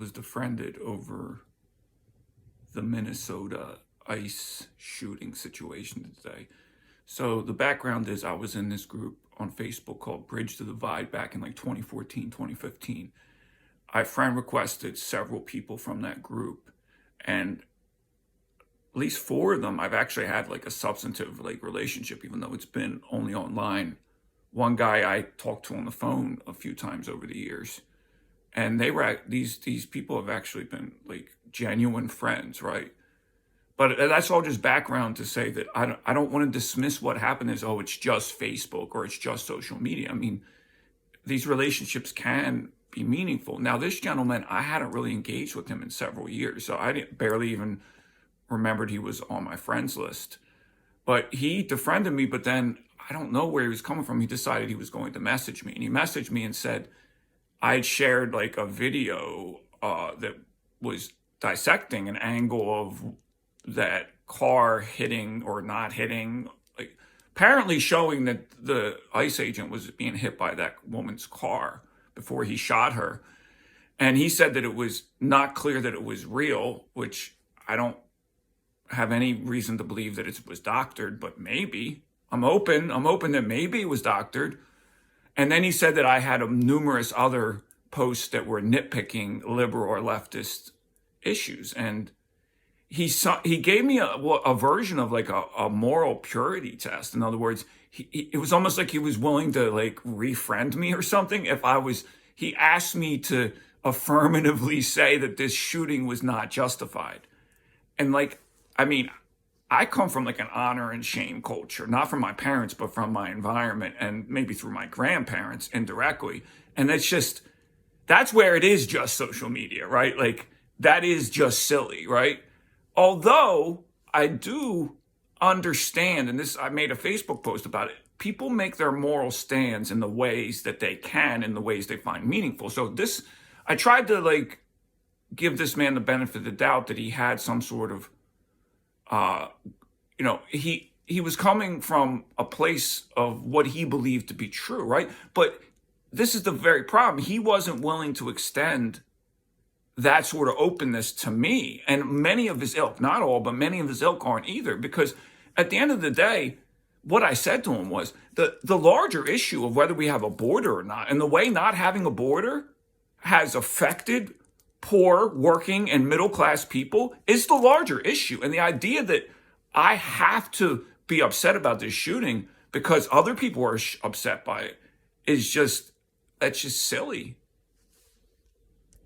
Was defriended over the Minnesota ICE shooting situation today. So the background is I was in this group on Facebook called Bridge the Divide back in like 2014, 2015. I friend requested several people from that group, and at least 4 of them I've actually had like a substantive like relationship, even though it's been only online. One guy I talked to on the phone a few times over the years, and they were these people have actually been like genuine friends, right? But that's all just background to say that I don't want to dismiss what happened as, oh, it's just Facebook or it's just social media. I mean, these relationships can be meaningful. Now, this gentleman, I hadn't really engaged with him in several years, so I barely even remembered he was on my friends list. But he defriended me, but then I don't know where he was coming from. He decided he was going to message me, and he messaged me and said I'd shared like a video that was dissecting an angle of that car hitting or not hitting, like apparently showing that the ICE agent was being hit by that woman's car before he shot her. And he said that it was not clear that it was real, which I don't have any reason to believe that it was doctored, but maybe. I'm open that maybe it was doctored. And then he said that I had numerous other posts that were nitpicking liberal or leftist issues. And he gave me a version of like a moral purity test. In other words, it was almost like he was willing to like refriend me or something. He asked me to affirmatively say that this shooting was not justified. And like, I mean, I come from like an honor and shame culture, not from my parents, but from my environment and maybe through my grandparents indirectly. And that's where it is just social media, right? Like that is just silly, right? Although I do understand, and I made a Facebook post about it, people make their moral stands in the ways that they can, in the ways they find meaningful. So I tried to like give this man the benefit of the doubt that he had some sort of, he was coming from a place of what he believed to be true, right? But this is the very problem. He wasn't willing to extend that sort of openness to me. And many of his ilk, not all, but many of his ilk aren't either. Because at the end of the day, what I said to him was the larger issue of whether we have a border or not, and the way not having a border has affected poor, working, and middle-class people is the larger issue. And the idea that I have to be upset about this shooting because other people are upset by it that's just silly.